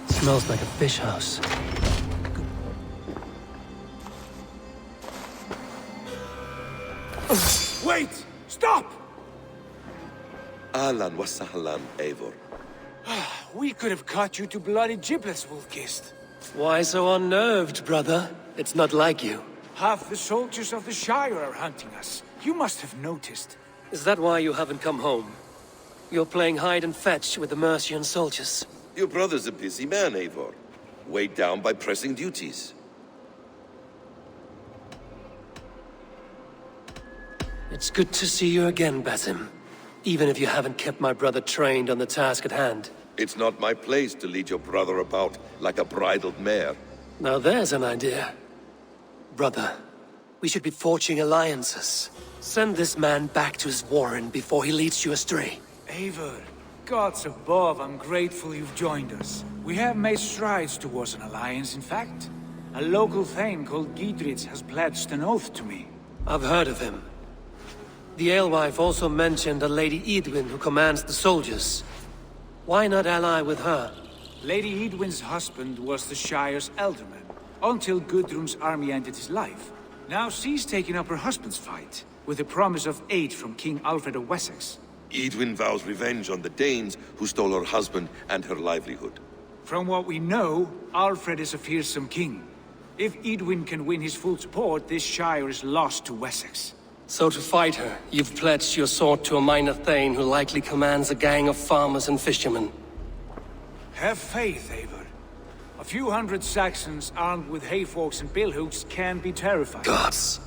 Smells like a fish house. Wait! Stop! Ahlan wa sahlan, Eivor. We could have cut you to bloody giblets, Wolf-kissed. Why so unnerved, brother? It's not like you. Half the soldiers of the Shire are hunting us. You must have noticed. Is that why you haven't come home? You're playing hide and fetch with the Mercian soldiers. Your brother's a busy man, Eivor. Weighed down by pressing duties. It's good to see you again, Basim. Even if you haven't kept my brother trained on the task at hand. It's not my place to lead your brother about like a bridled mare. Now there's an idea. Brother, we should be forging alliances. Send this man back to his warren before he leads you astray. Eivor, gods above, I'm grateful you've joined us. We have made strides towards an alliance, in fact. A local thane called Giedrich has pledged an oath to me. I've heard of him. The alewife also mentioned a Lady Eadwyn who commands the soldiers. Why not ally with her? Lady Eadwyn's husband was the Shire's elderman, until Gudrun's army ended his life. Now she's taking up her husband's fight, with the promise of aid from King Aelfred of Wessex. Eadwyn vows revenge on the Danes who stole her husband and her livelihood. From what we know, Aelfred is a fearsome king. If Eadwyn can win his full support, this Shire is lost to Wessex. So to fight her, you've pledged your sword to a minor thane who likely commands a gang of farmers and fishermen. Have faith, Eivor. A few hundred Saxons armed with hayforks and billhooks can be terrifying. Gods!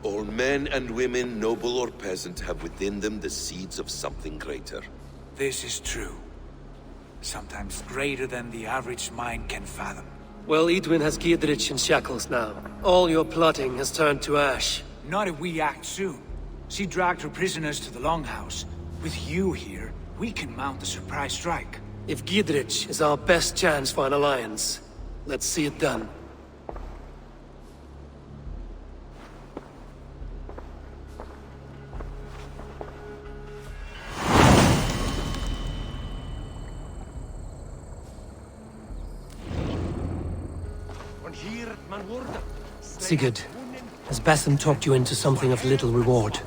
All men and women, noble or peasant, have within them the seeds of something greater. This is true. Sometimes greater than the average mind can fathom. Well, Eadwyn has Giedrich in shackles now. All your plotting has turned to ash. Not if we act soon. She dragged her prisoners to the Longhouse. With you here, we can mount a surprise strike. If Giedrich is our best chance for an alliance, let's see it done. Sigurd, has Basim talked you into something of little reward?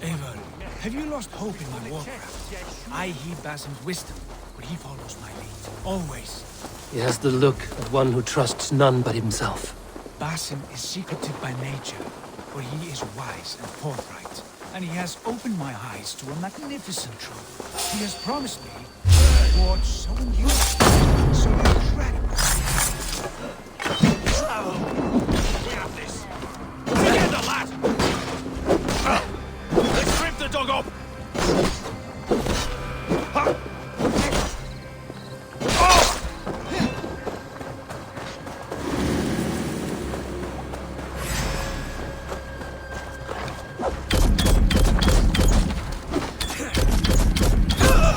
Eivor, have you lost hope in my warcraft? I heed Basim's wisdom, but he follows my lead. Always. He has the look of one who trusts none but himself. Basim is secretive by nature, but he is wise and forthright. And he has opened my eyes to a magnificent truth. He has promised me a reward so unusual, so incredible. We have this. Together, lad! Let's rip the dog up!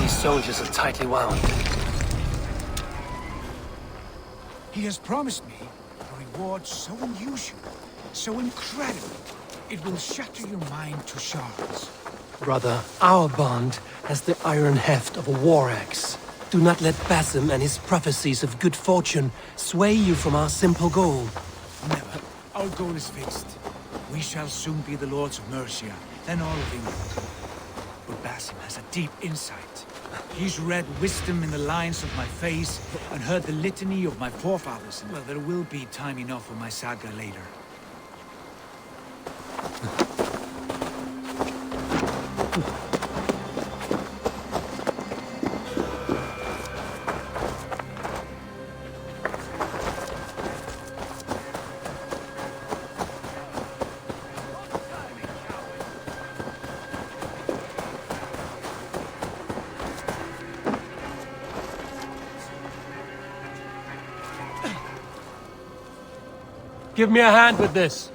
These soldiers are tightly wound. He has promised me a reward so unusual, so incredible, it will shatter your mind to shards. Brother, our bond has the iron heft of a war axe. Do not let Basim and his prophecies of good fortune sway you from our simple goal. Never. Our goal is fixed. We shall soon be the lords of Mercia, then all of England. But Basim has a deep insight. He's read wisdom in the lines of my face and heard the litany of my forefathers. Well, there will be time enough for my saga later. Give me a hand with this.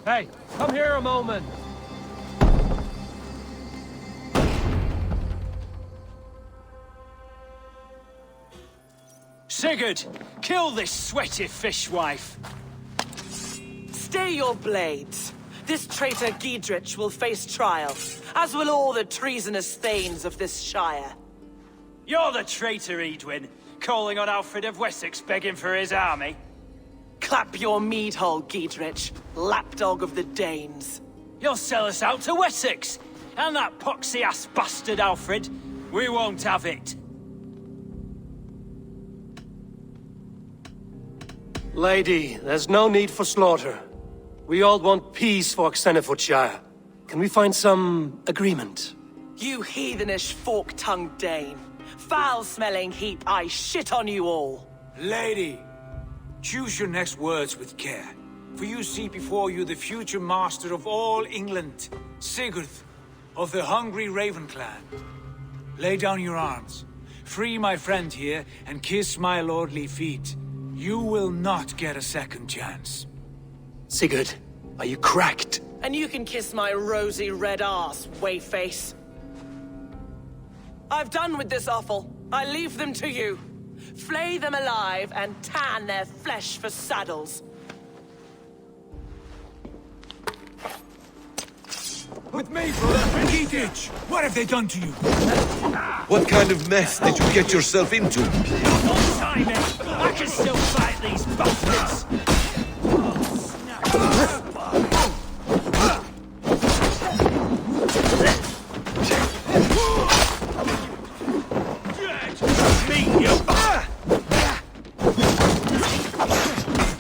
Hey, come here a moment. Sigurd, kill this sweaty fishwife. Stay your blades. This traitor Giedrich will face trial, as will all the treasonous thanes of this shire. You're the traitor, Eadwyn, calling on Aelfred of Wessex begging for his army. Clap your mead hole, Giedrich, lapdog of the Danes. You'll sell us out to Wessex, and that poxy-ass bastard Aelfred. We won't have it. Lady, there's no need for slaughter. We all want peace for Oxenefordscire. Can we find some agreement? You heathenish fork-tongued Dane. Foul-smelling heap, I shit on you all. Lady, choose your next words with care. For you see before you the future master of all England, Sigurd, of the hungry Raven clan. Lay down your arms. Free my friend here, and kiss my lordly feet. You will not get a second chance. Sigurd, are you cracked? And you can kiss my rosy red arse, wayface. I've done with this offal. I leave them to you. Flay them alive and tan their flesh for saddles. With me, brother! Giedrich! What have they done to you? What kind of mess did you get yourself into? Don't time it! I can still fight these bastards!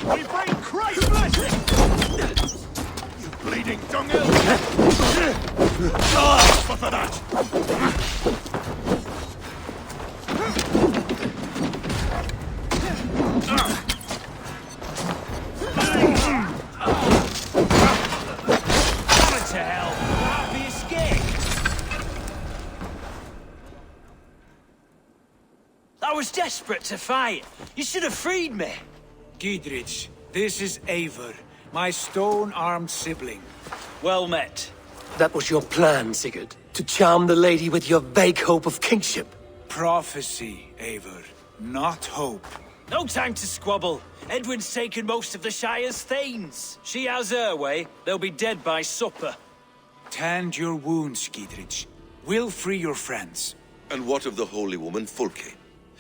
We bring Christ's blessing! You bleeding dunghill! For that! To hell! Happy escape! I was desperate to fight. You should have freed me. Giedrich, this is Eivor, my stone-armed sibling. Well met. That was your plan, Sigurd. To charm the lady with your vague hope of kingship. Prophecy, Eivor, not hope. No time to squabble. Eadwyn's taken most of the Shire's thanes. She has her way. They'll be dead by supper. Tend your wounds, Giedrich. We'll free your friends. And what of the holy woman Fulke?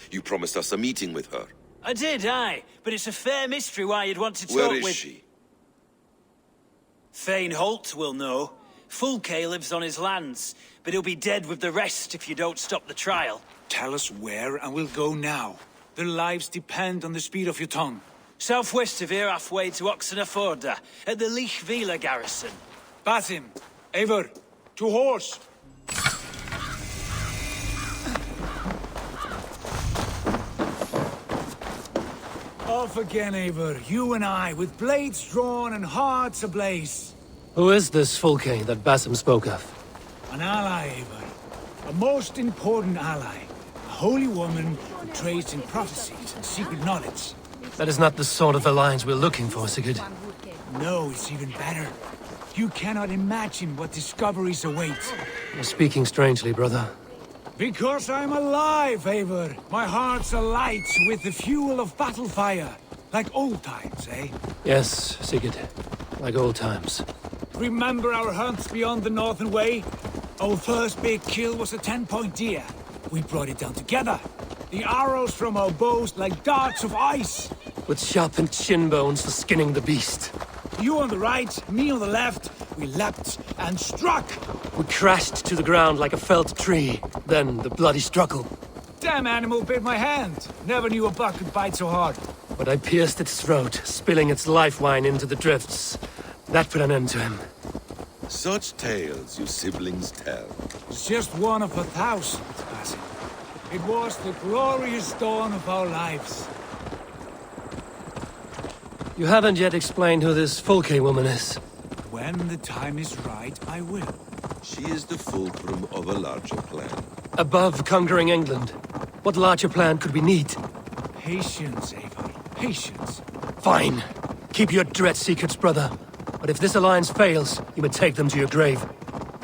You promised us a meeting with her. I did, aye. But it's a fair mystery why you'd want to talk Where with... is she? Thane Holt will know. Fulke lives on his lands, but he'll be dead with the rest if you don't stop the trial. Tell us where, and we'll go now. Their lives depend on the speed of your tongue. Southwest of here, halfway to Oxeneforda, at the Lichvila garrison. Basim, Eivor, to horse! Off again, Eivor, you and I, with blades drawn and hearts ablaze. Who is this Fulke that Basim spoke of? An ally, Eivor. A most important ally. A holy woman who trades in prophecies and secret knowledge. That is not the sort of alliance we're looking for, Sigurd. No, it's even better. You cannot imagine what discoveries await. You're speaking strangely, brother. Because I'm alive, Eivor. My heart's alight with the fuel of battle fire. Like old times, eh? Yes, Sigurd. Like old times. Remember our hunts beyond the Northern Way? Our first big kill was a 10-point deer. We brought it down together. The arrows from our bows like darts of ice. With sharpened shin bones for skinning the beast. You on the right, me on the left. We leapt and struck. We crashed to the ground like a felled tree. Then the bloody struggle. Damn animal bit my hand. Never knew a buck could bite so hard. But I pierced its throat, spilling its life wine into the drifts. That put an end to him. Such tales you siblings tell. It's just one of 1,000, Basim. It was the glorious dawn of our lives. You haven't yet explained who this Fulke woman is. When the time is right, I will. She is the fulcrum of a larger plan. Above conquering England, what larger plan could we need? Patience, Eivor. Patience. Fine. Keep your dread secrets, brother. But if this alliance fails, you may take them to your grave.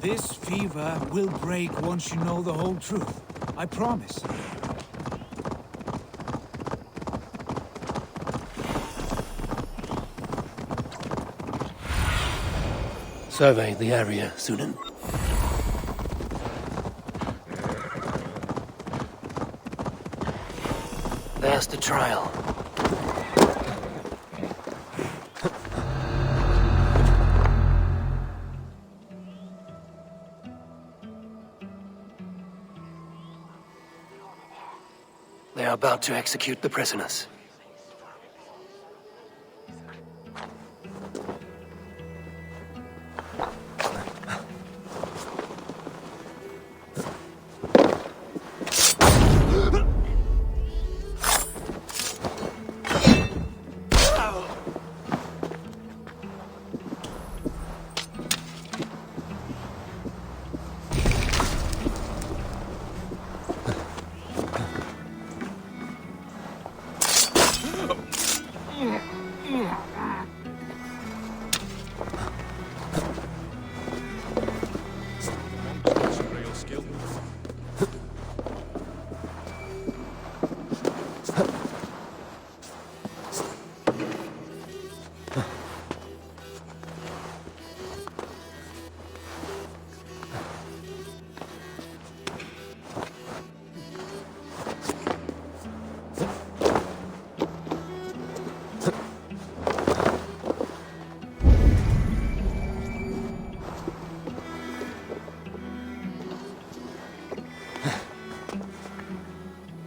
This fever will break once you know the whole truth. I promise. survey the area, Sunan. There's the trial. They are about to execute the prisoners.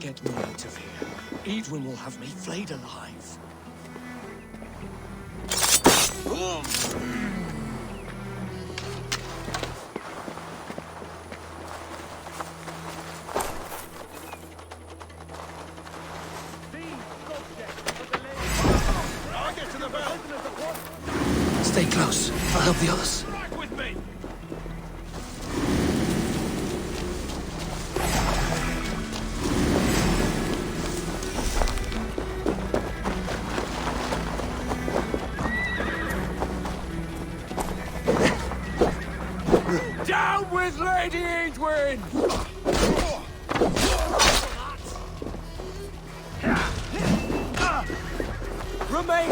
Get me out of here. Eadwyn will have me flayed alive. I'll get to the bell. Stay close. I'll help the others. Back with me. Down with Lady Eadwyn! Remain!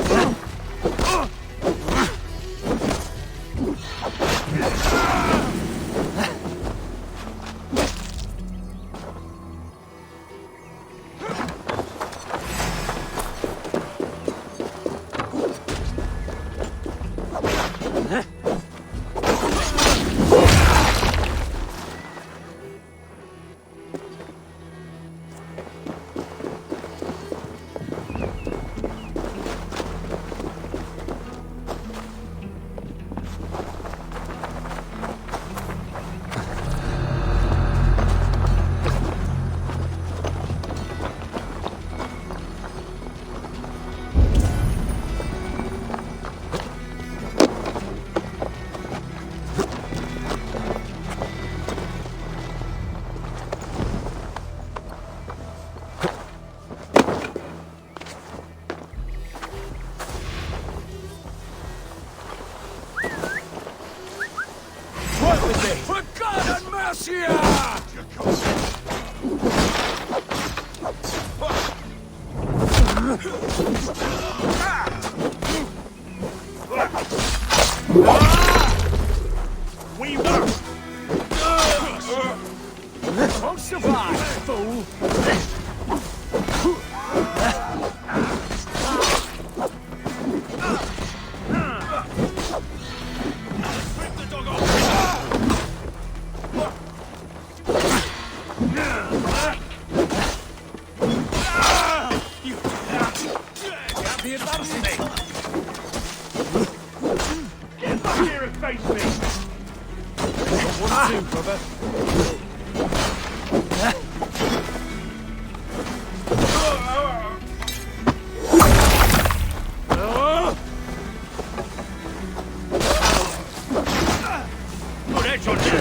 For God and mercy! We won't. Won't survive, fool! Rip the dog off. You have the advantage! Get back here and face me. One, two, brother. Good edge on you.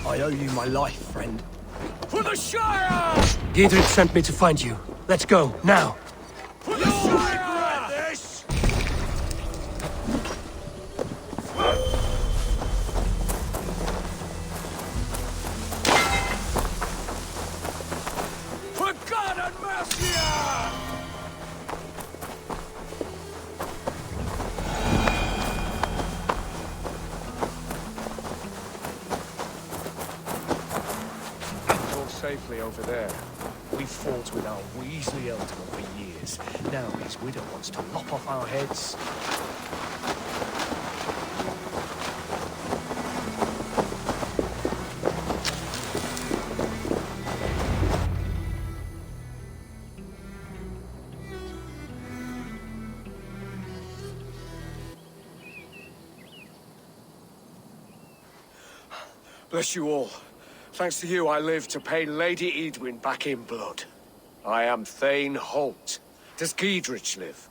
I owe you my life, friend. For the Shire! Geedric sent me to find you. Let's go, now! For the Shire! This. closely over there. We fought with our Weasley Eldon for years. Now his widow wants to lop off our heads. Bless you all. Thanks to you, I live to pay Lady Eadwyn back in blood. I am Thane Holt. Does Giedrich live?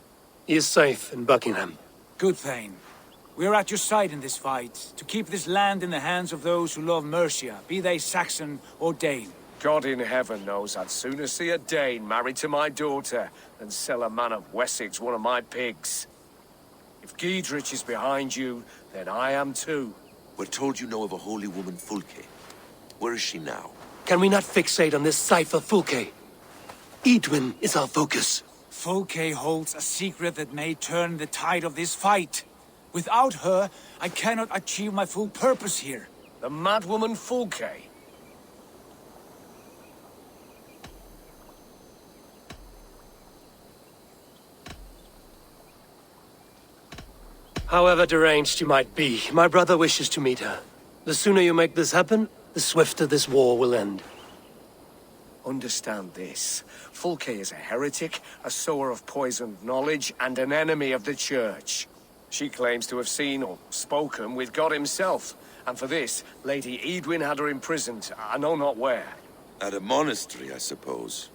He is safe in Buckingham. Good, Thane. We are at your side in this fight, to keep this land in the hands of those who love Mercia, be they Saxon or Dane. God in heaven knows I'd sooner see a Dane married to my daughter than sell a man of Wessex one of my pigs. If Giedrich is behind you, then I am too. We're told you know of a holy woman, Fulke. Where is she now? Can we not fixate on this cipher, Fulke? Eadwyn is our focus. Fulke holds a secret that may turn the tide of this fight. Without her, I cannot achieve my full purpose here. The madwoman Fulke? However deranged you might be, my brother wishes to meet her. The sooner you make this happen, the swifter this war will end. Understand this. Fulke is a heretic, a sower of poisoned knowledge, and an enemy of the Church. She claims to have seen or spoken with God himself, and for this, Lady Eadwyn had her imprisoned, I know not where. At a monastery, I suppose.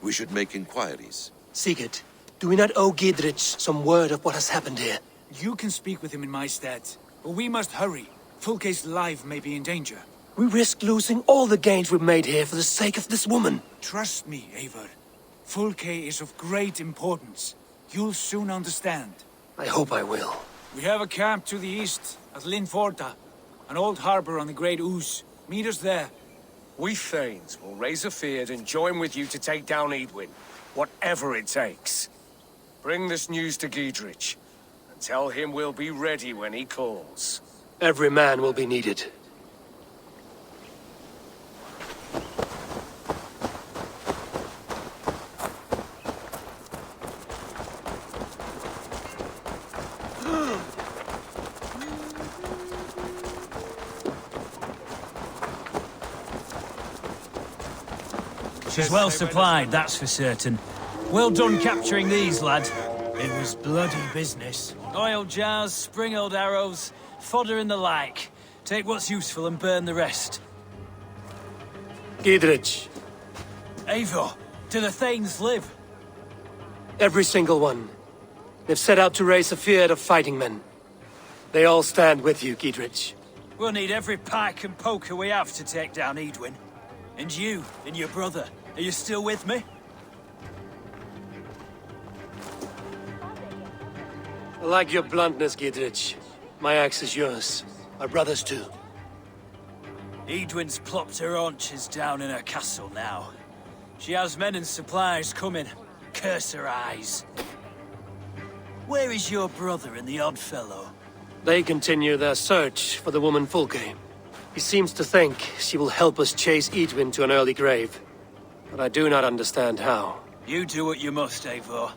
We should make inquiries. Sigurd, do we not owe Giedrich some word of what has happened here? You can speak with him in my stead, but we must hurry. Fulke's life may be in danger. We risk losing all the gains we've made here for the sake of this woman. Trust me, Eivor. Fulke is of great importance. You'll soon understand. I hope I will. We have a camp to the east, at Linforta, an old harbor on the Great Ouse. Meet us there. We Thanes will raise a feard and join with you to take down Eadwyn, whatever it takes. Bring this news to Giedrich, and tell him we'll be ready when he calls. Every man will be needed. She's well supplied, that's for certain. Well done capturing these, lad. It was bloody business. Oil jars, spring-oiled arrows, fodder and the like. Take what's useful and burn the rest. Giedrich, Eivor, do the Thanes live? every single one. They've set out to raise a fear of fighting men. They all stand with you, Giedrich. We'll need every pike and poker we have to take down Eadwyn. And you, and your brother, are you still with me? I like your bluntness, Giedrich. My axe is yours. My brother's too. Eadwyn's plopped her haunches down in her castle now. She has men and supplies coming. Curse her eyes. Where is your brother and the odd fellow? They continue their search for the woman Fulke. He seems to think she will help us chase Eadwyn to an early grave. But I do not understand how. You do what you must, Eivor.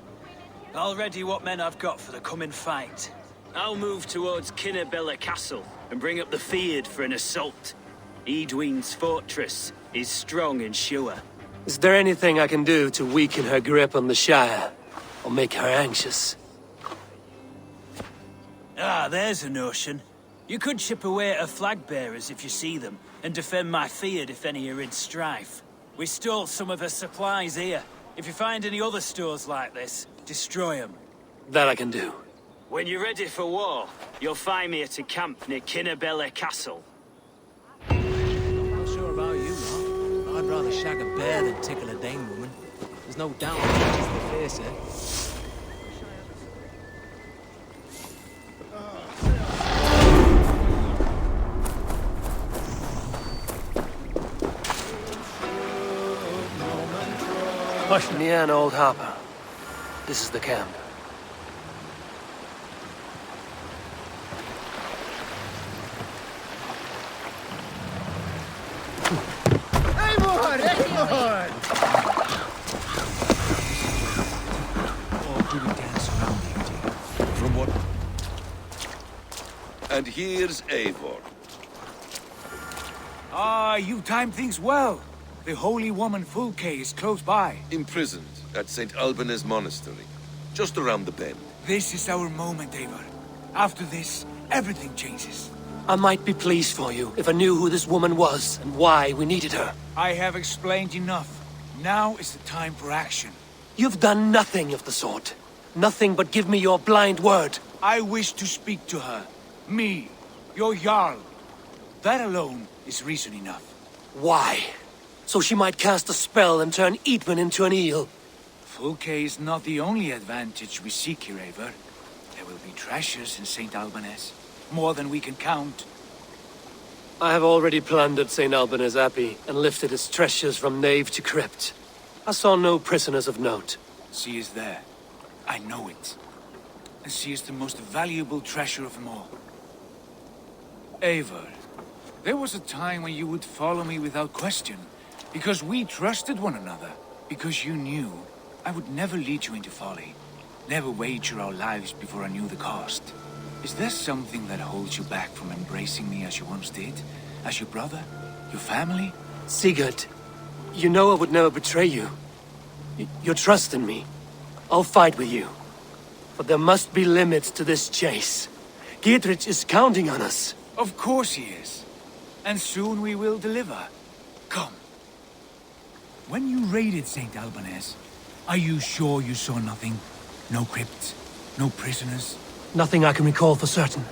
I'll ready what men I've got for the coming fight. I'll move towards Belle Castle and bring up the feared for an assault. Eadwyn's fortress is strong and sure. Is there anything I can do to weaken her grip on the Shire? Or make her anxious? Ah, there's a notion. You could chip away at her flag bearers if you see them, and defend my feared if any are in strife. We stole some of her supplies here. If you find any other stores like this, destroy them. That I can do. When you're ready for war, you'll find me at a camp near Belle Castle. Not sure about you, Mark, but I'd rather shag a bear than tickle a Dane woman. There's no doubt she's the fiercer. Near an old harbor. This is the camp. Eivor! And here's Eivor. Ah, you timed things well. The holy woman Fulke is close by. Imprisoned at St. Albanes Monastery, just around the bend. This is our moment, Eivor. After this, everything changes. I might be pleased for you if I knew who this woman was and why we needed her. I have explained enough. Now is the time for action. You've done nothing of the sort. Nothing but give me your blind word. I wish to speak to her. Me, your Jarl. That alone is reason enough. Why? So she might cast a spell and turn Eadwyn into an eel. Fulke is not the only advantage we seek here, Eivor. There will be treasures in St. Albanes. More than we can count. I have already plundered St. Albanes Abbey and lifted its treasures from nave to crypt. I saw no prisoners of note. She is there. I know it. And she is the most valuable treasure of them all. Eivor, there was a time when you would follow me without question. Because we trusted one another. Because you knew I would never lead you into folly. Never wager our lives before I knew the cost. Is there something that holds you back from embracing me as you once did? As your brother? Your family? Sigurd, you know I would never betray you. Your trust in me. I'll fight with you. But there must be limits to this chase. Giedrich is counting on us. Of course he is. And soon we will deliver. Come. When you raided St. Albanes, are you sure you saw nothing? No crypts? No prisoners? Nothing I can recall for certain.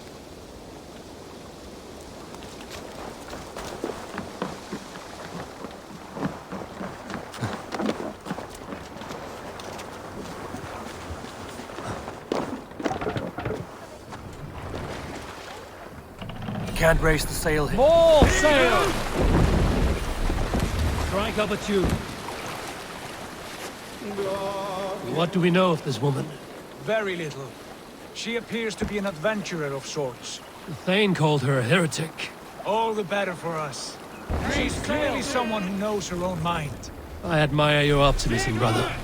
Can't raise the sail here. More sail! Strike up a tune. What do we know of this woman? Very little. She appears to be an adventurer of sorts. The Thane called her a heretic. All the better for us. She's clearly someone who knows her own mind. I admire your optimism, brother.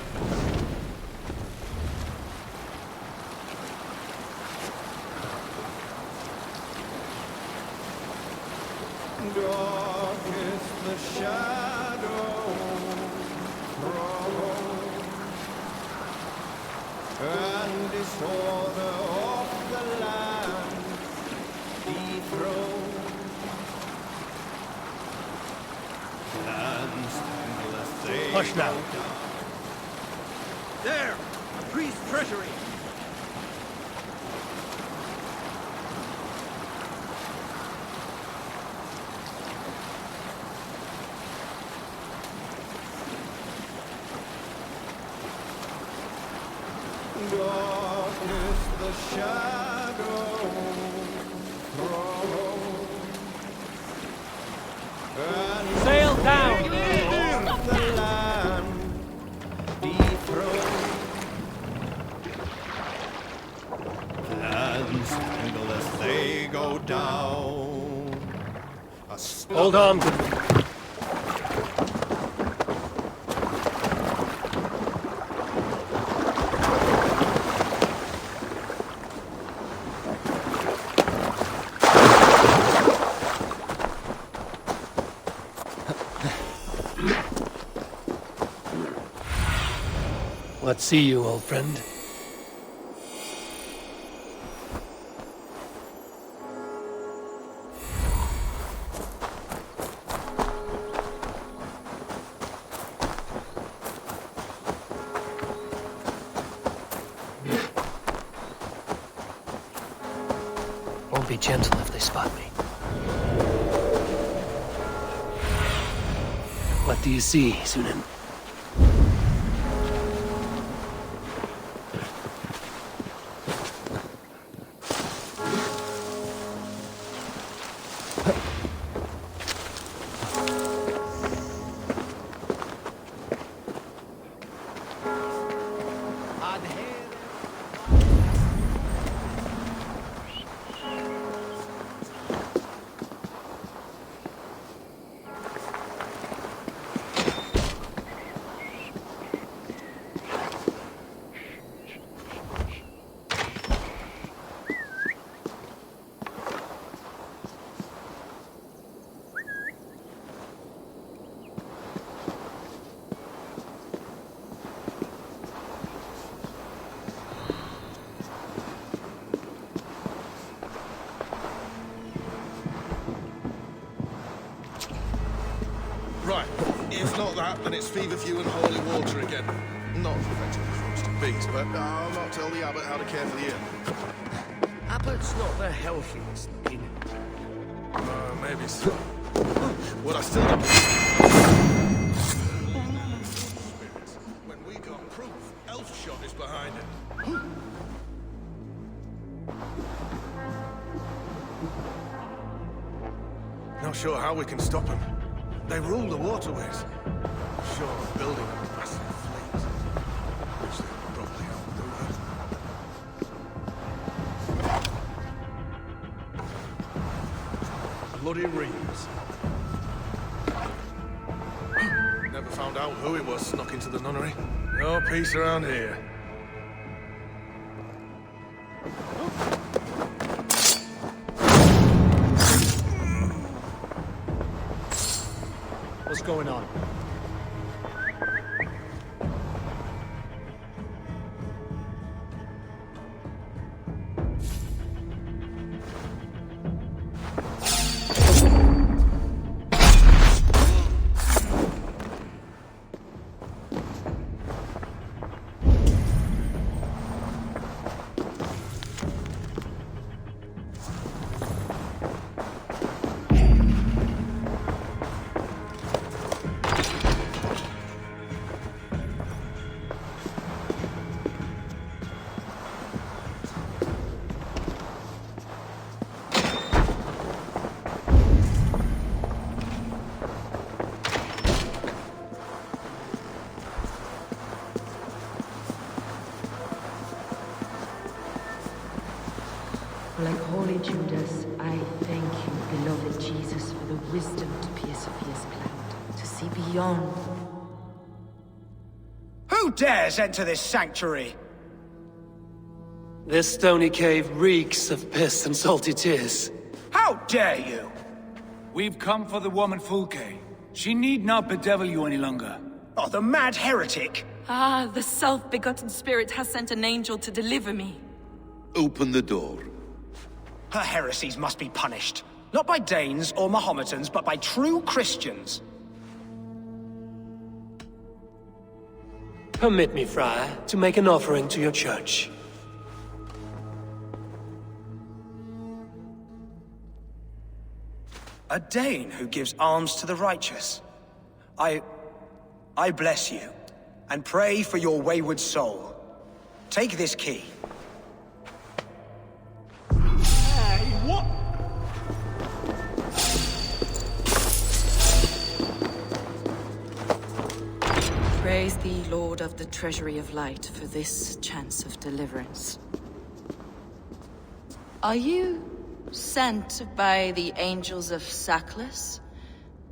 Hush now. There! A priest's treasury! Darkness, the shadow throws, and Sail down! the land dethroned. Lands tremble as they go down. Hold on, good. What see you, old friend? Won't be gentle if they spot me. What do you see, Cyne? got that, and it's feverfew and holy water again. Not effectively for us to beat, but I'll not tell the abbot how to care for the inn. Abbott's not the healthiest looking. Maybe so. What I still don't... When we got proof, Elfshot is behind it. Not sure how we can stop them. They rule the waterways. Sure, of building a massive fleet. Which they probably outdo us. Bloody reams. Never found out who it was snuck into the nunnery. No peace around here. What's going on? Like holy Judas, I thank you, beloved Jesus, for the wisdom to pierce Sophia's plan, to see beyond. Who dares enter this sanctuary? This stony cave reeks of piss and salty tears. How dare you? We've come for the woman Fulke. She need not bedevil you any longer. Oh, the mad heretic! Ah, the self-begotten spirit has sent an angel to deliver me. Open the door. Her heresies must be punished. Not by Danes or Mahometans, but by true Christians. Permit me, Friar, to make an offering to your church. A Dane who gives alms to the righteous. I bless you, and pray for your wayward soul. Take this key. Hey, what? Praise thee, Lord of the Treasury of Light, for this chance of deliverance. Are you sent by the angels of Saklas,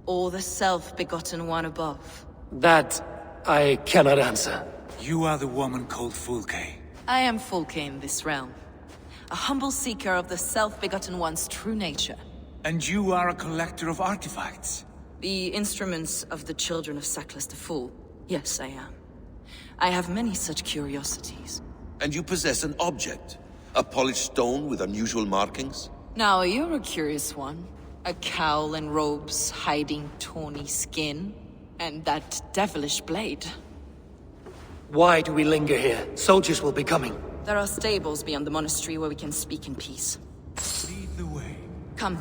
or the self-begotten one above? That I cannot answer. You are the woman called Fulke. I am Fulke in this realm, a humble seeker of the self-begotten one's true nature. And you are a collector of artifacts. The instruments of the children of Saklas the Fool. Yes, I am. I have many such curiosities. And you possess an object? A polished stone with unusual markings? Now, you're a curious one. A cowl and robes hiding tawny skin. And that devilish blade. Why do we linger here? Soldiers will be coming. There are stables beyond the monastery where we can speak in peace. Lead the way. Come.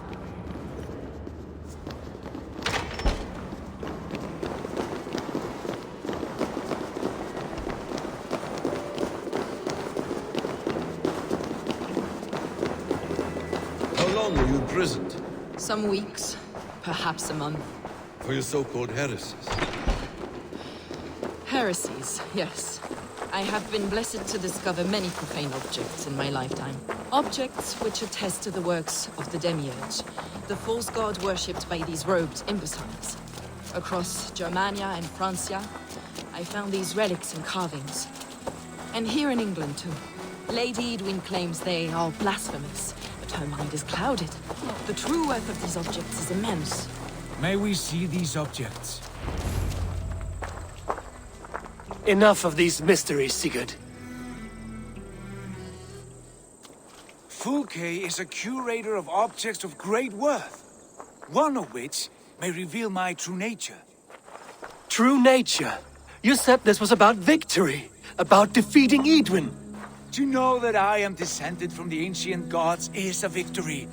How long were you imprisoned? Some weeks, perhaps a month. For your so-called heresies? Heresies, yes. I have been blessed to discover many profane objects in my lifetime. Objects which attest to the works of the Demiurge, the false god worshipped by these robed imbeciles. Across Germania and Francia, I found these relics and carvings. And here in England, too. Lady Eadwyn claims they are blasphemous, but her mind is clouded. The true worth of these objects is immense. May we see these objects? Enough of these mysteries, Sigurd. Fulke is a curator of objects of great worth, one of which may reveal my true nature. true nature. You said this was about victory, about defeating Eadwyn. To know that I am descended from the ancient gods is a victory.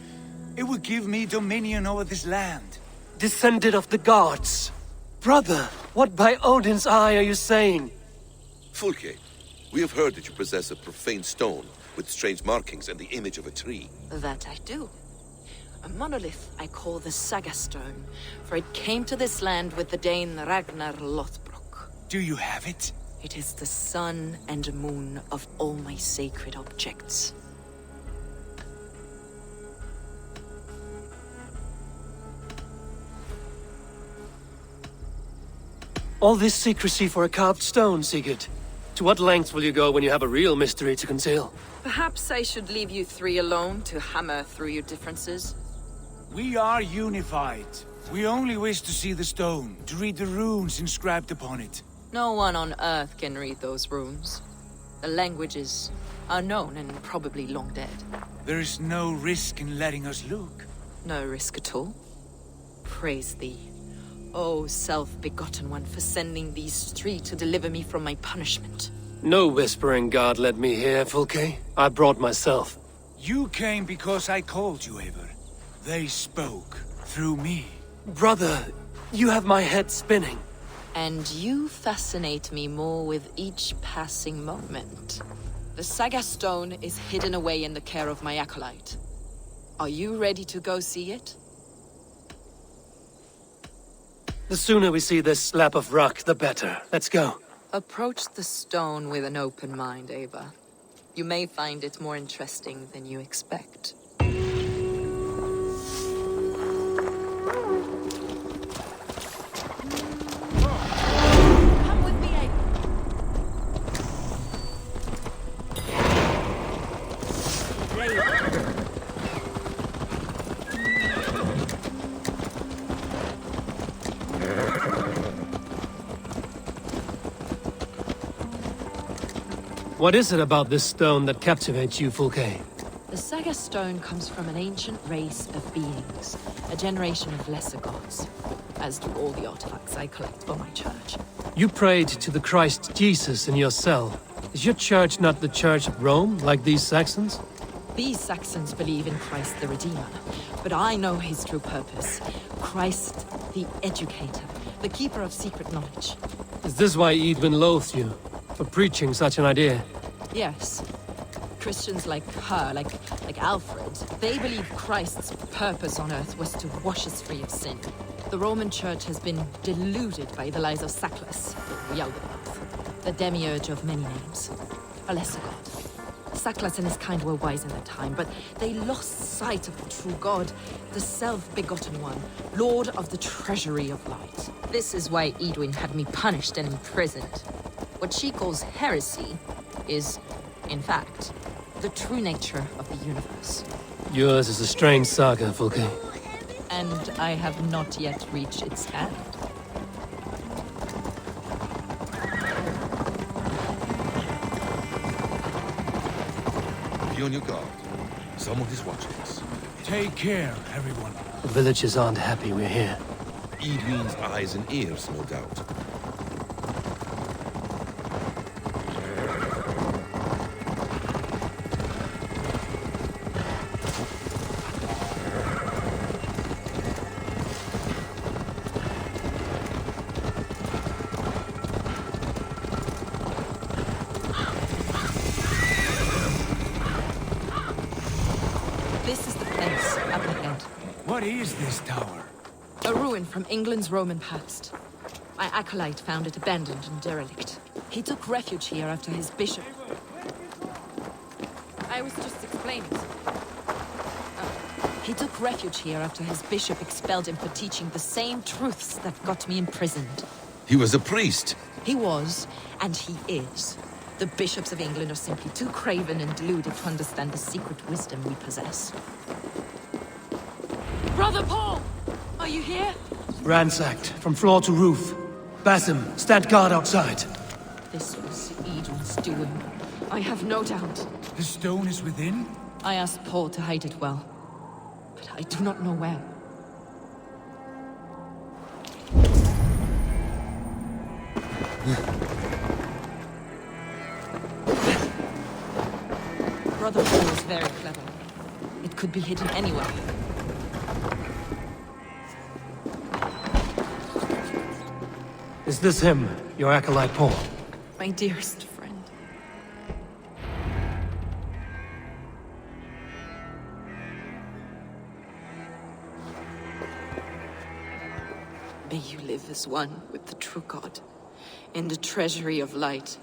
It would give me dominion over this land. Descended of the gods. Brother, what by Odin's eye are you saying? Fulke, we have heard that you possess a profane stone with strange markings and the image of a tree. That I do. A monolith I call the Saga stone, for it came to this land with the Dane Ragnar Lothbrok. Do you have it? It is the sun and moon of all my sacred objects. All this secrecy for a carved stone, Sigurd. To what lengths will you go when you have a real mystery to conceal? Perhaps I should leave you three alone to hammer through your differences. We are unified. We only wish to see the stone, to read the runes inscribed upon it. No one on Earth can read those runes. The languages are known and probably long dead. There is no risk in letting us look. No risk at all. Praise thee, O self-begotten one, for sending these three to deliver me from my punishment. No whispering God led me here, Fulke. I brought myself. You came because I called you, Eivor. They spoke through me. Brother, you have my head spinning. And you fascinate me more with each passing moment. The Saga stone is hidden away in the care of my acolyte. Are you ready to go see it? The sooner we see this slab of rock, the better. Let's go. Approach the stone with an open mind, Eivor. You may find it more interesting than you expect. Come with me, Eivor. What is it about this stone that captivates you, Fulke? The Saga stone comes from an ancient race of beings, a generation of lesser gods, as do all the artifacts I collect for my church. You prayed to the Christ Jesus in your cell. Is your church not the Church of Rome, like these Saxons? These Saxons believe in Christ the Redeemer, but I know his true purpose. Christ the Educator, the keeper of secret knowledge. Is this why Eadwyn loathes you? For preaching such an idea? Yes. Christians like her, like Aelfred, they believe Christ's purpose on earth was to wash us free of sin. The Roman Church has been deluded by the lies of Sackless, the demiurge of many names, a lesser god. Sackless and his kind were wise in their time, but they lost sight of the true God, the self-begotten one, Lord of the treasury of light. This is why Eadwyn had me punished and imprisoned. What she calls heresy is, in fact, the true nature of the universe. Yours is a strange saga, Fulke. And I have not yet reached its end. Be on your guard. Someone is watching us. Take care, everyone. The villagers aren't happy we're here. Eadwyn's eyes and ears, no doubt. What is this tower? A ruin from England's Roman past. My acolyte found it abandoned and derelict. He took refuge here after his bishop... I was just explaining something. He took refuge here after his bishop expelled him for teaching the same truths that got me imprisoned. He was a priest. He was, and he is. The bishops of England are simply too craven and deluded to understand the secret wisdom we possess. Brother Paul! Are you here? Ransacked, from floor to roof. Basim, stand guard outside. This was Eadwyn's doing. I have no doubt. The stone is within? I asked Paul to hide it well, but I do not know where. Brother Paul is very clever. It could be hidden anywhere. Is this him, your acolyte Paul? My dearest friend. May you live as one with the true God, in the treasury of light.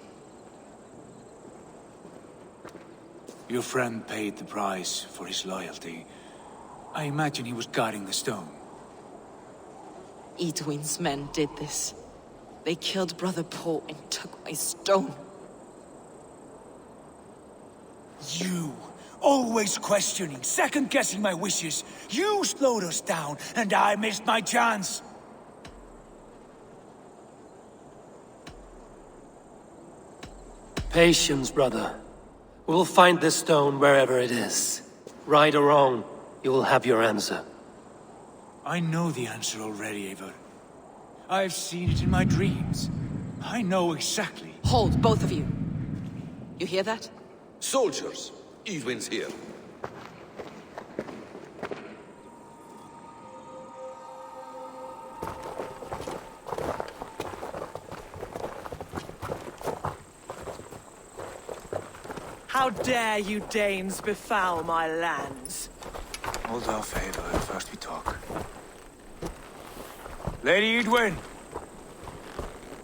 Your friend paid the price for his loyalty. I imagine he was guarding the stone. Eadwyn's men did this. They killed Brother Paul and took my stone. You! Always questioning, second-guessing my wishes. You slowed us down, and I missed my chance. Patience, brother. We'll find this stone wherever it is. Right or wrong, you will have your answer. I know the answer already, Eivor. I've seen it in my dreams. I know exactly. Hold, both of you. You hear that? Soldiers! Eadwyn's here. How dare you Danes befoul my lands? Hold off, Eivor. First we talk. Lady Eadwyn!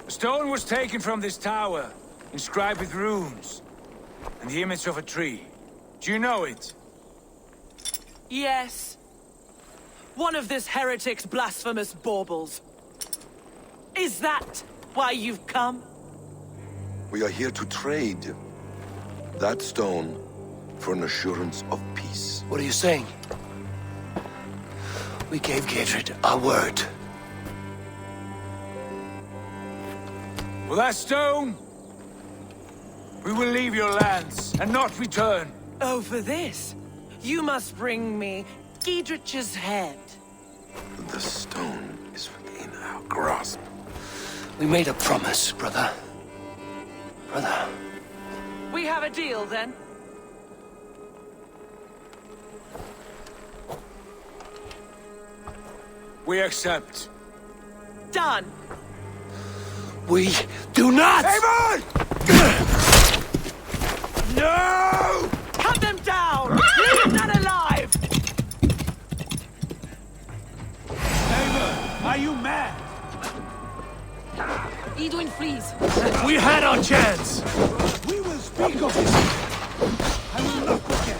A stone was taken from this tower, inscribed with runes, and the image of a tree. Do you know it? Yes. One of this heretic's blasphemous baubles. Is that why you've come? We are here to trade that stone for an assurance of peace. What are you saying? We gave Aelfred our word. For that stone, we will leave your lands and not return. Oh, for this, you must bring me Giedrich's head. The stone is within our grasp. We made a promise, brother. Brother. We have a deal, then? We accept. Done. We do not! Eivor! No! Cut them down! Leave none alive! Eivor, are you mad? Eadwyn flees. We had our chance! We will speak of it. I will not forget.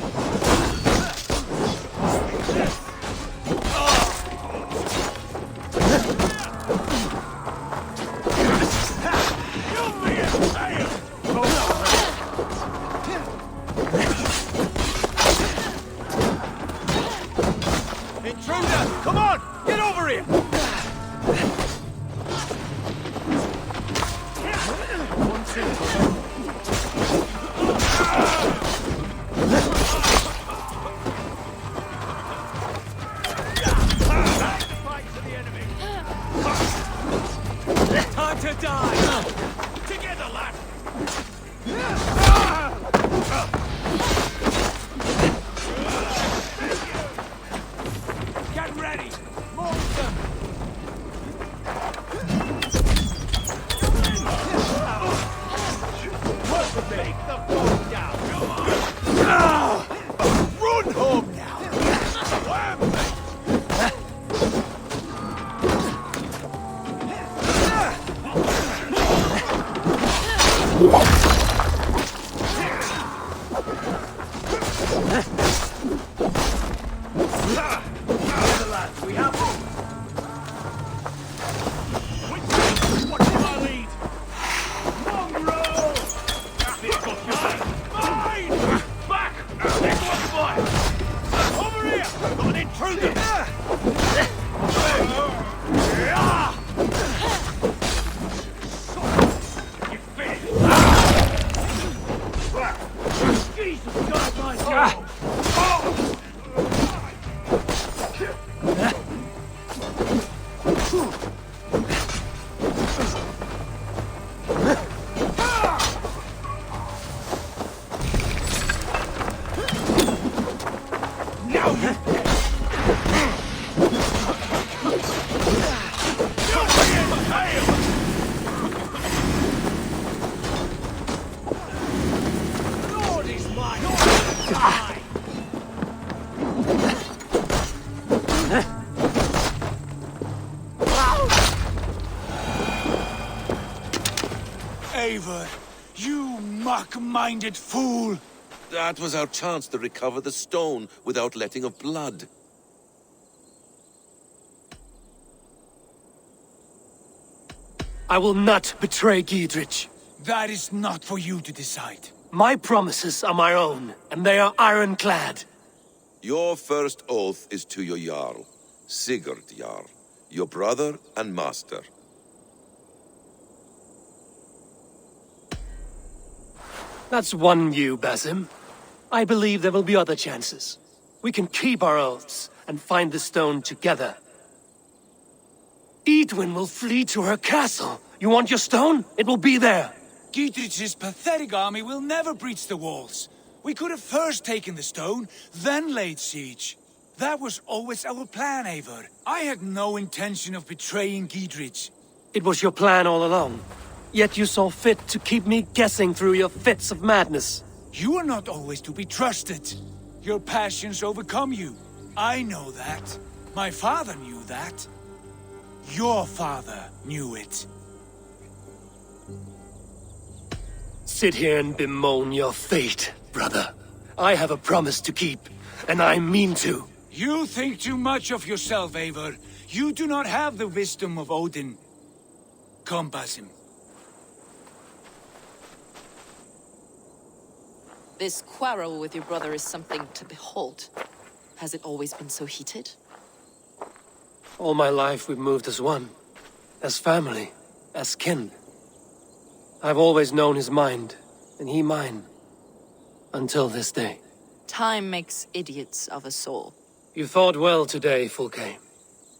Intruder! Come on! Get over here! Time to die! Together, lad! Get ready! More of them! Take the boat down! Run home now! Wham! We have them! Watch my lead! Mongrel! Mine! Back! This one's mine! Over here! Got an intruder! You finished! Jesus, God, my soul! Lord is mine! Lord is mine! Eivor, you mock-minded fool! That was our chance to recover the stone without letting of blood. I will not betray Giedrich. That is not for you to decide. My promises are my own, and they are ironclad. Your first oath is to your Jarl, Sigurd Jarl, your brother and master. That's one view, Basim. I believe there will be other chances. We can keep our oaths and find the stone together. Eadwyn will flee to her castle. You want your stone? It will be there. Giedrich's pathetic army will never breach the walls. We could have first taken the stone, then laid siege. That was always our plan, Eivor. I had no intention of betraying Giedrich. It was your plan all along. Yet you saw fit to keep me guessing through your fits of madness. You are not always to be trusted. Your passions overcome you. I know that. My father knew that. Your father knew it. Sit here and bemoan your fate, brother. I have a promise to keep, and I mean to. You think too much of yourself, Eivor. You do not have the wisdom of Odin. Come, Basim. This quarrel with your brother is something to behold. Has it always been so heated? All my life we've moved as one. As family. As kin. I've always known his mind, and he mine. Until this day. Time makes idiots of us all. You fought well today, Fulke.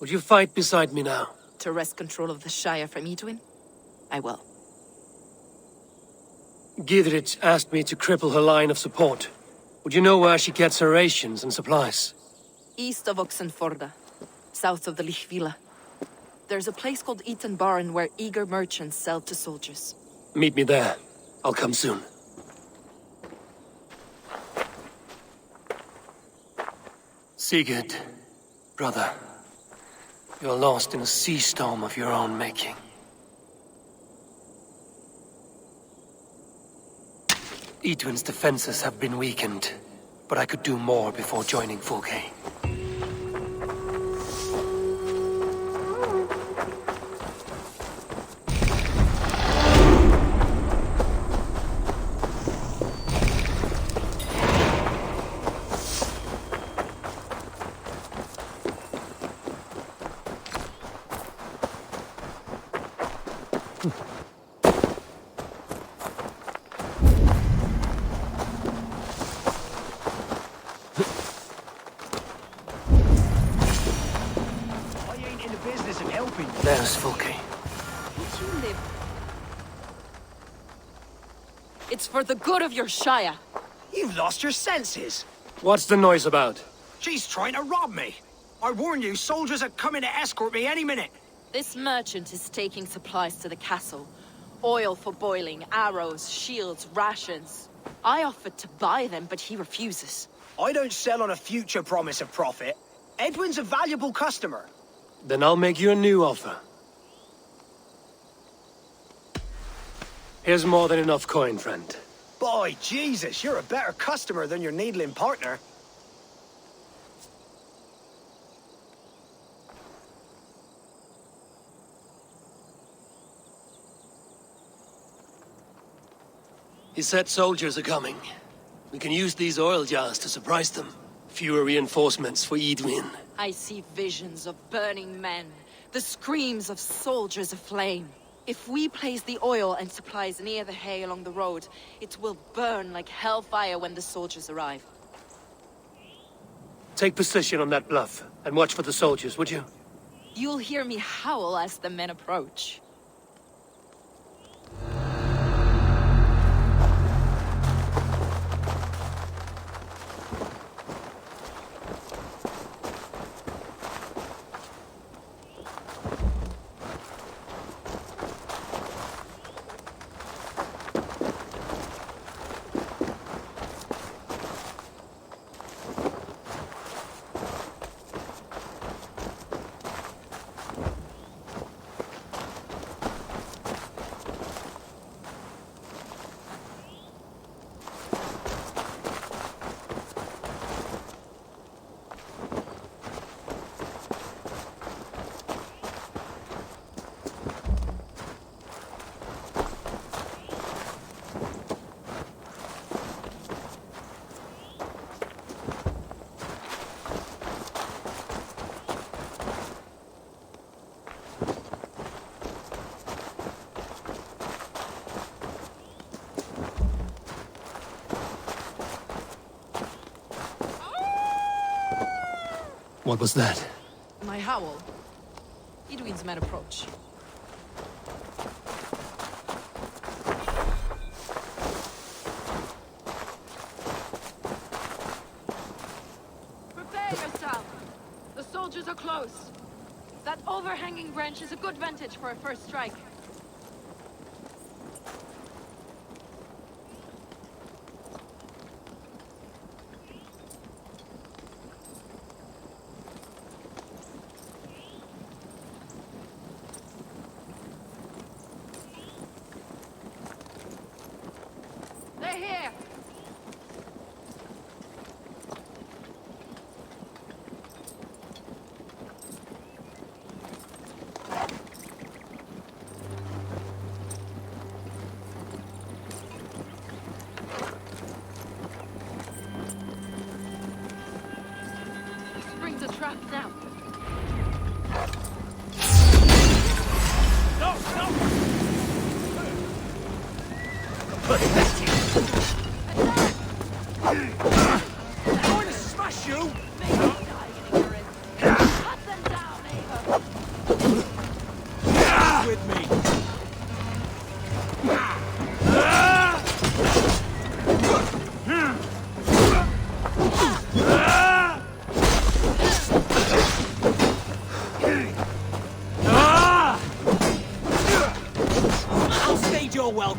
Would you fight beside me now? To wrest control of the Shire from Eadwyn? I will. Giedrich asked me to cripple her line of support. Would you know where she gets her rations and supplies? East of Oxenforda, south of the Lichvila. There's a place called Eaton Barn where eager merchants sell to soldiers. Meet me there. I'll come soon. Sigurd, brother, you're lost in a sea storm of your own making. Eadwyn's defenses have been weakened, but I could do more before joining Fulke. There's Fulke. Would you live? It's for the good of your Shire. You've lost your senses. What's the noise about? She's trying to rob me. I warn you, soldiers are coming to escort me any minute. This merchant is taking supplies to the castle. Oil for boiling, arrows, shields, rations. I offered to buy them, but he refuses. I don't sell on a future promise of profit. Eadwyn's a valuable customer. Then I'll make you a new offer. Here's more than enough coin, friend. Boy, Jesus, you're a better customer than your needling partner. He said soldiers are coming. We can use these oil jars to surprise them. Fewer reinforcements for Eadwyn. I see visions of burning men, the screams of soldiers aflame. If we place the oil and supplies near the hay along the road, it will burn like hellfire when the soldiers arrive. Take position on that bluff, and watch for the soldiers, would you? You'll hear me howl as the men approach. What was that? My howl. Eadwyn's men approach. Prepare yourself! The soldiers are close. That overhanging branch is a good vantage for a first strike. They're here! Springs a trap now. Stop! Stop! I'm going to smash you! Make them die, ignorant. Cut them down, Eivor. With me! I'll stage your welcome.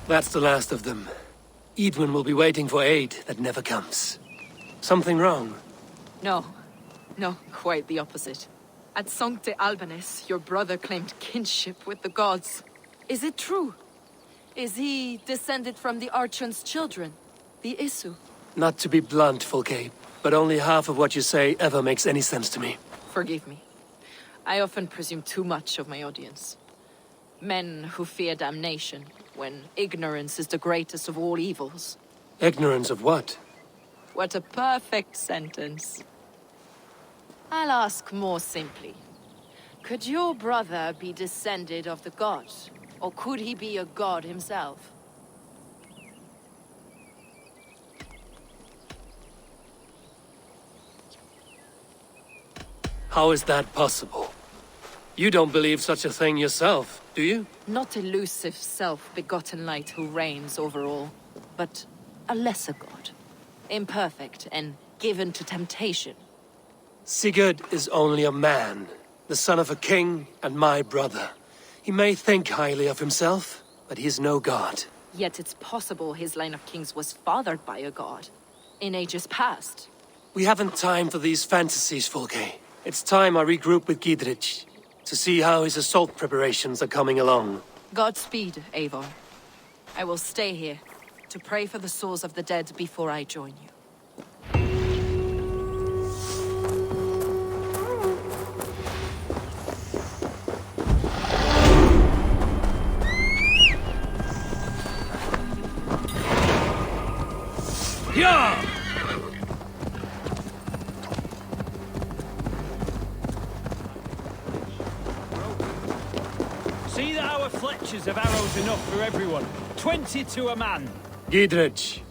That's the last of them. Eadwyn will be waiting for aid that never comes. Something wrong? No. No, quite the opposite. At Sancte Albanes, your brother claimed kinship with the gods. Is it true? Is he descended from the Archon's children? The Isu? Not to be blunt, Fulke, but only half of what you say ever makes any sense to me. Forgive me. I often presume too much of my audience. Men who fear damnation, when ignorance is the greatest of all evils. Ignorance of what? What a perfect sentence. I'll ask more simply. Could your brother be descended of the gods? Or could he be a god himself? How is that possible? You don't believe such a thing yourself, do you? Not elusive self-begotten light who reigns over all, but a lesser god. Imperfect and given to temptation. Sigurd is only a man, the son of a king and my brother. He may think highly of himself, but he is no god. Yet it's possible his line of kings was fathered by a god, in ages past. We haven't time for these fantasies, Fulke. It's time I regroup with Giedrich, to see how his assault preparations are coming along. Godspeed, Eivor. I will stay here, to pray for the souls of the dead before I join you. Yeah! See that our Fletchers have arrows enough for everyone. 20 to a man. Giedrich.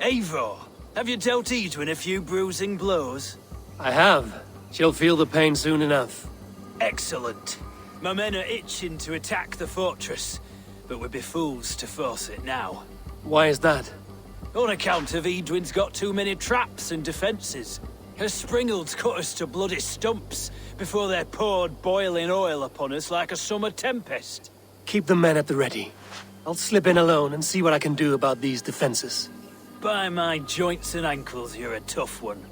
Eivor, have you dealt Eadwyn a few bruising blows? I have. She'll feel the pain soon enough. Excellent. My men are itching to attack the fortress, but we'd be fools to force it now. Why is that? On account of Eadwyn's got too many traps and defences. Her springalds cut us to bloody stumps before they poured boiling oil upon us like a summer tempest. Keep the men at the ready. I'll slip in alone and see what I can do about these defenses. By my joints and ankles, you're a tough one.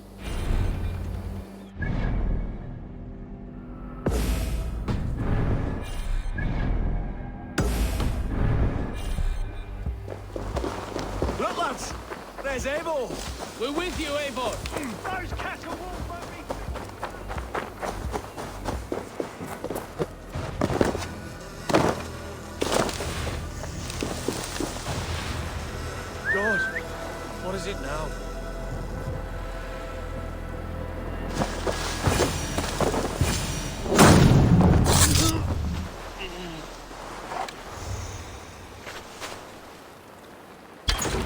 Look, lads! There's Eivor! We're with you, Eivor! Those cattle won't be... is it now?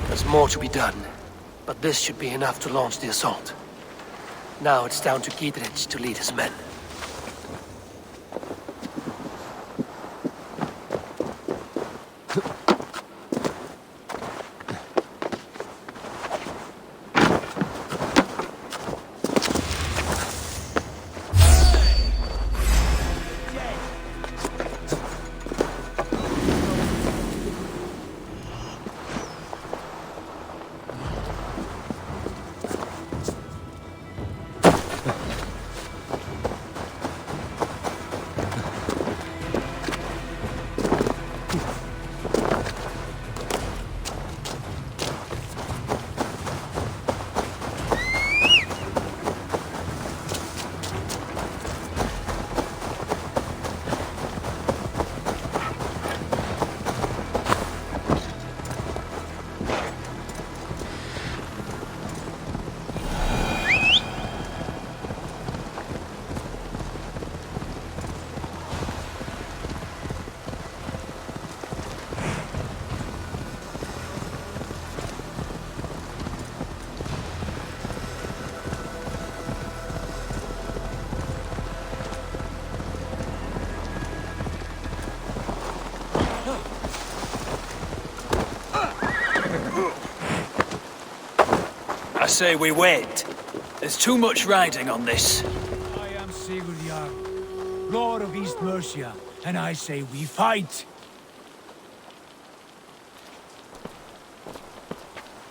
There's more to be done, but this should be enough to launch the assault. Now it's down to Giedrich to lead his men. I say we wait. There's too much riding on this. I am Sigurd Jarl, Lord of East Mercia, and I say we fight!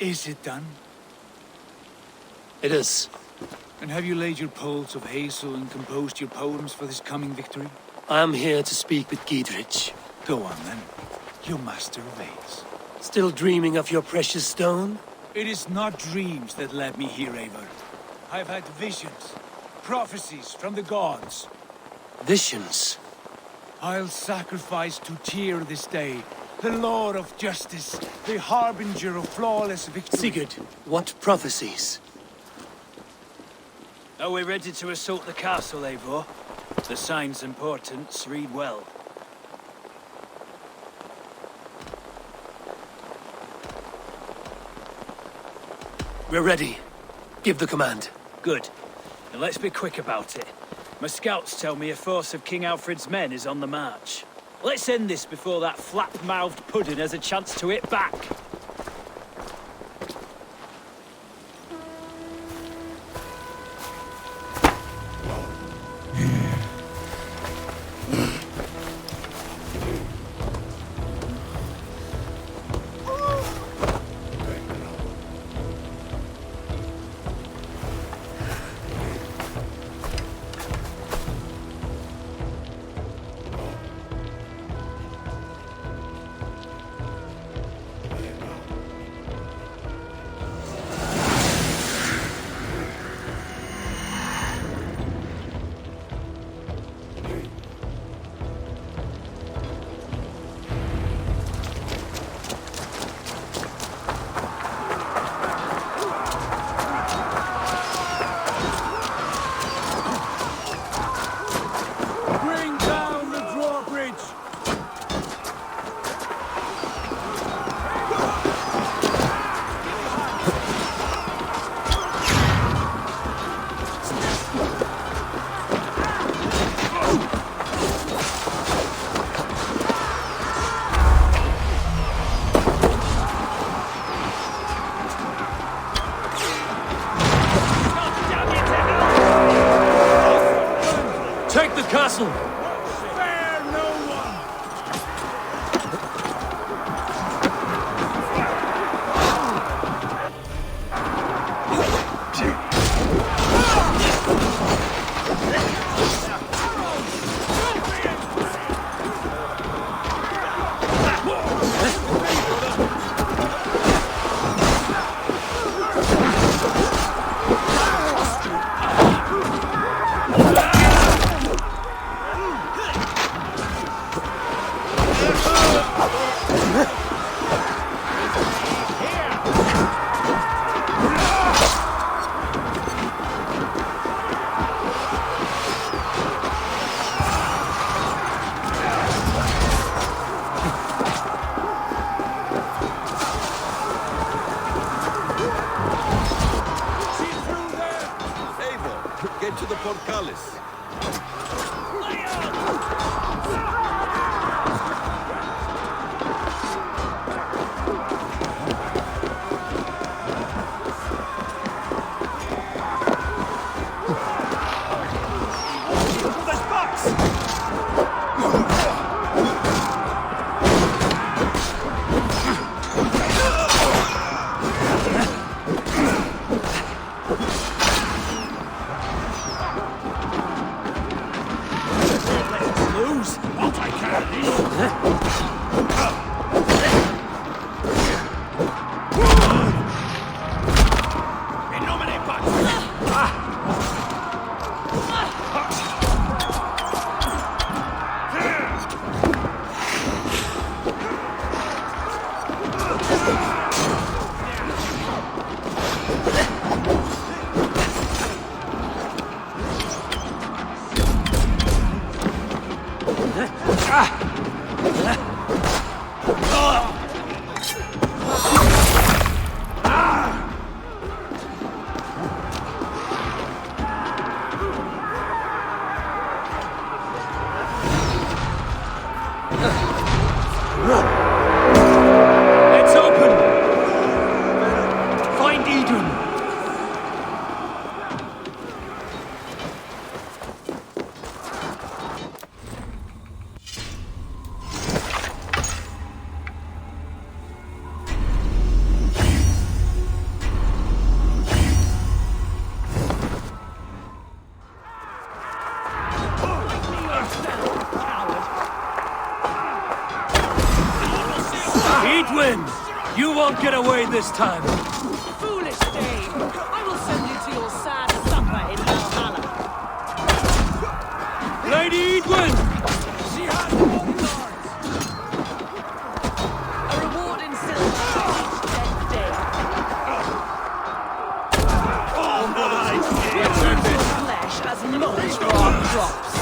Is it done? It is. And have you laid your poles of hazel and composed your poems for this coming victory? I am here to speak with Giedrich. Go on then, your master obeys. Still dreaming of your precious stone? It is not dreams that led me here, Eivor. I've had visions, prophecies from the gods. Visions? I'll sacrifice to Tyr this day, the Lord of Justice, the harbinger of flawless victory. Sigurd, what prophecies? Are we ready to assault the castle, Eivor? The signs and portents read well. We're ready. Give the command. Good. And let's be quick about it. My scouts tell me a force of King Aelfred's men is on the march. Let's end this before that flap-mouthed pudding has a chance to hit back. castle! Spare no one! Get to the portcullis. It's open! Find Eadwyn! Eadwyn! You won't get away this time! Foolish dame! I will send you to your sad supper in Valhalla. Lady Eadwyn! She has a reward in silver for each dead day. Flesh as mulch for our crops.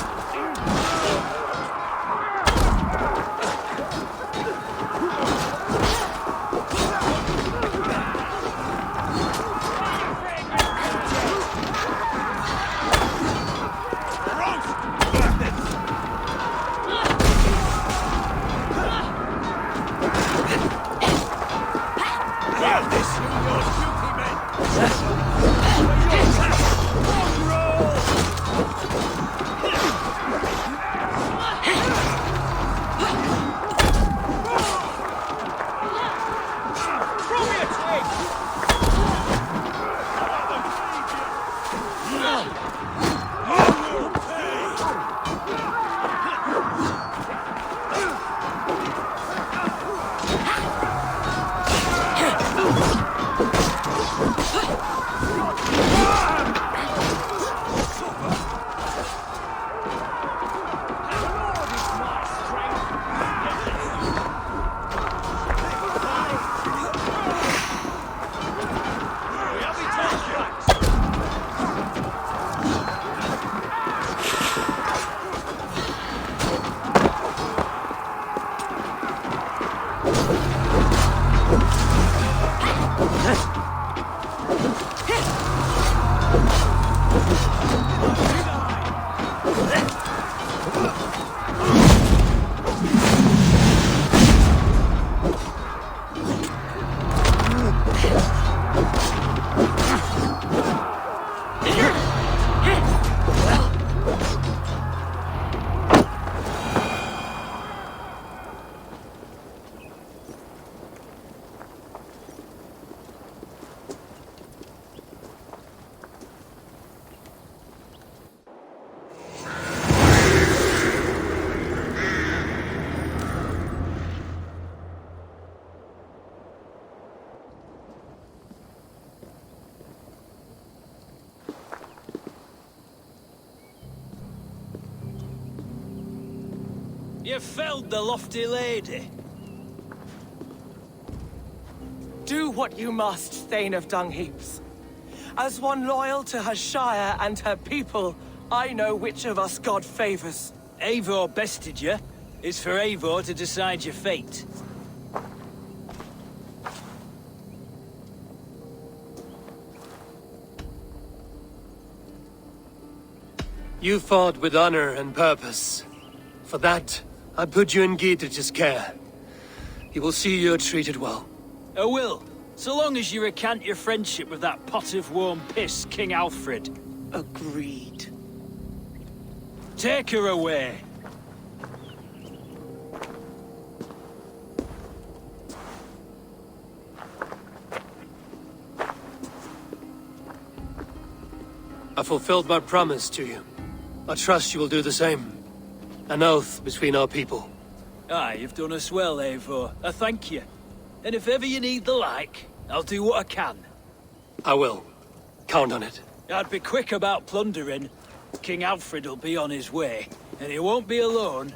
You felled the lofty lady. Do what you must, Thane of Dungheaps. As one loyal to her shire and her people, I know which of us God favors. Eivor bested you. It's for Eivor to decide your fate. You fought with honor and purpose. For that, I put you in Giedrich's care. He will see you're treated well. I will, so long as you recant your friendship with that pot of warm piss, King Aelfred. Agreed. Take her away. I fulfilled my promise to you. I trust you will do the same. An oath between our people. Aye, you've done us well, Eivor. I thank you. And if ever you need the like, I'll do what I can. I will. Count on it. I'd be quick about plundering. King Aelfred will be on his way, and he won't be alone.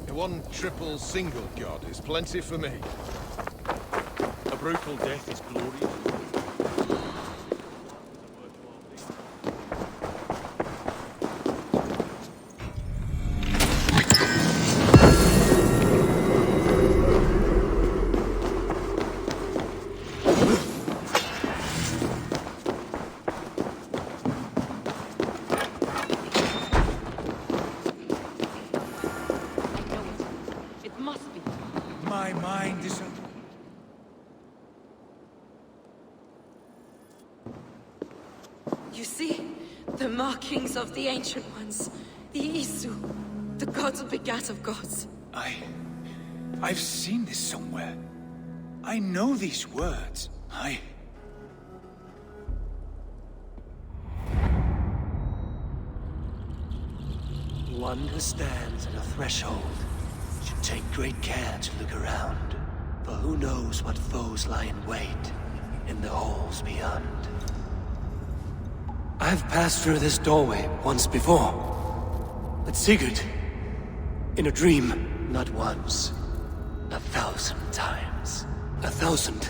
One triple single god is plenty for me. A brutal death is glorious. My mind is... You see? The markings of the Ancient Ones. The Isu. The gods begat of gods. I've seen this somewhere. I know these words. One who stands on a threshold should take great care to look around, for who knows what foes lie in wait in the halls beyond. I've passed through this doorway once before, but Sigurd, in a dream, not once, 1,000 times. 1,000.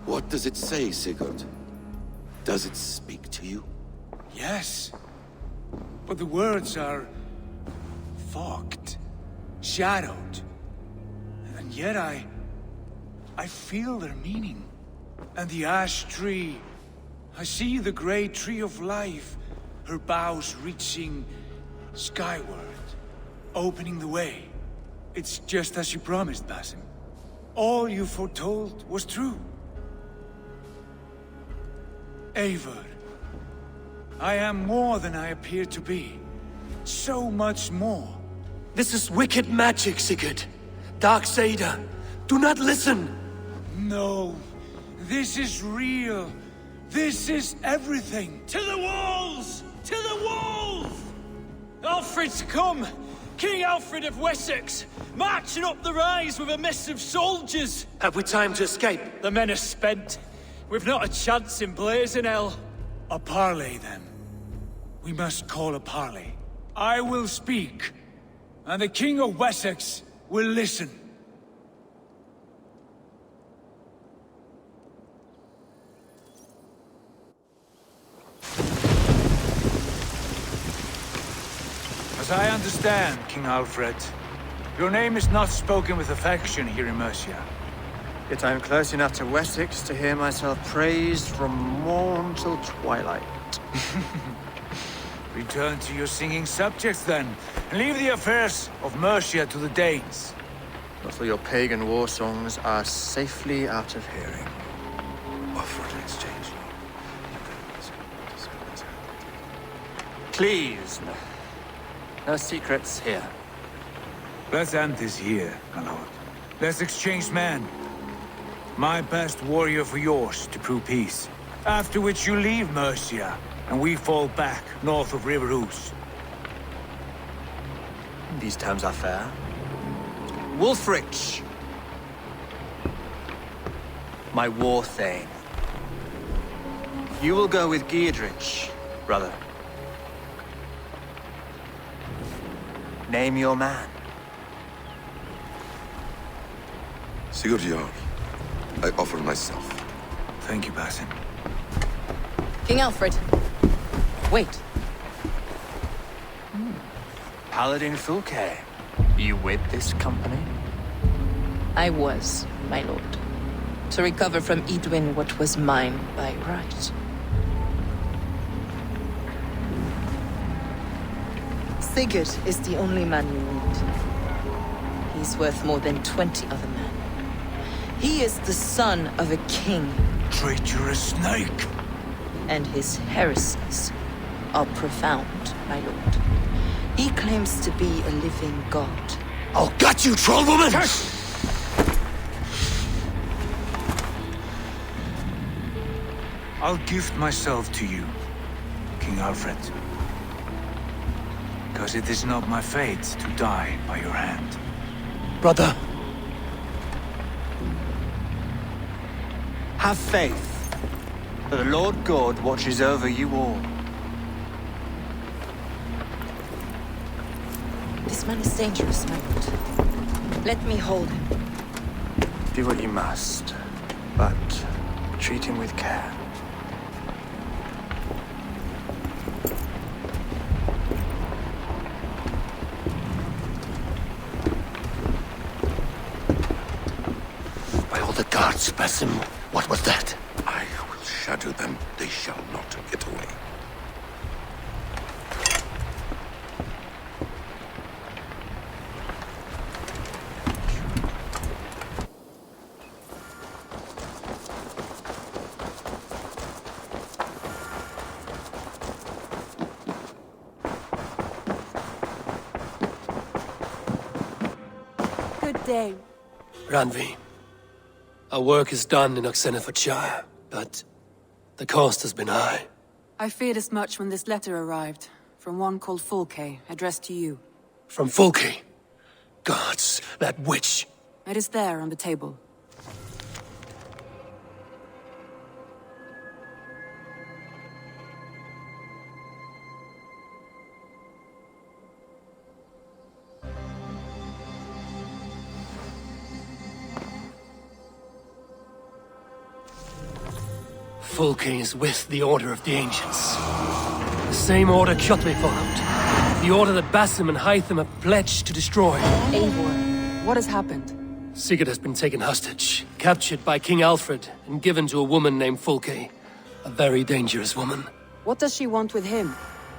What does it say, Sigurd? Does it speak to you? Yes. But the words are... fogged. Shadowed. And yet I feel their meaning. And the ash tree... I see the great tree of life, her boughs reaching skyward, opening the way. It's just as you promised, Basim. All you foretold was true. Eivor, I am more than I appear to be. So much more. This is wicked magic, Sigurd. Dark Saida. Do not listen! No. This is real. This is everything. To the walls! To the walls! Alfred's come! King Aelfred of Wessex! Marching up the rise with a mess of soldiers! Have we time to escape? The men are spent. We've not a chance in blazing hell. A parley, then. We must call a parley. I will speak, and the King of Wessex will listen. As I understand, King Aelfred, your name is not spoken with affection here in Mercia. Yet I am close enough to Wessex to hear myself praised from morn till twilight. Return to your singing subjects, then, and leave the affairs of Mercia to the Danes. Not till your pagan war songs are safely out of hearing. Offer an exchange. Please, no secrets here. Let's end this here, my lord. Let's exchange men. My best warrior for yours to prove peace. After which you leave Mercia, and we fall back north of River Ouse. These terms are fair. Wulfrich! My war thane. You will go with Giedrich, brother. Name your man. Sigurd Jarl, I offer myself. Thank you, Basim. King Aelfred. Wait. Paladin Fulke. You with this company? I was, my lord. To recover from Eadwyn what was mine by right. Sigurd is the only man you need. He's worth more than 20 other men. He is the son of a king. Traitorous snake! And his heresies are profound, my lord. He claims to be a living god. I'll gut you, troll woman! I'll gift myself to you, King Aelfred. Because it is not my fate to die by your hand. Brother. Have faith, for the Lord God watches over you all. This man is dangerous, my lord. Let me hold him. Do what you must, but treat him with care. By all the gods, Basim, what was that? I will shatter them. They shall not get away. Good day. Randvi, our work is done in Oxenefordscire, but the cost has been high. I feared as much when this letter arrived, from one called Fulke, addressed to you. From Fulke? Gods, that witch! It is there on the table. Fulke is with the Order of the Ancients. The same order Kjotve followed. The order that Basim and Hytham have pledged to destroy. Eivor, what has happened? Sigurd has been taken hostage, captured by King Aelfred, and given to a woman named Fulke. A very dangerous woman. What does she want with him?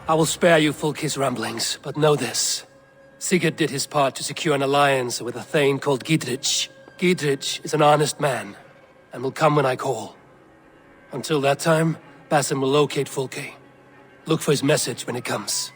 I will spare you Fulke's ramblings, but know this. Sigurd did his part to secure an alliance with a thane called Gidrich. Gidrich is an honest man, and will come when I call. Until that time, Basim will locate Fulke. Look for his message when it comes.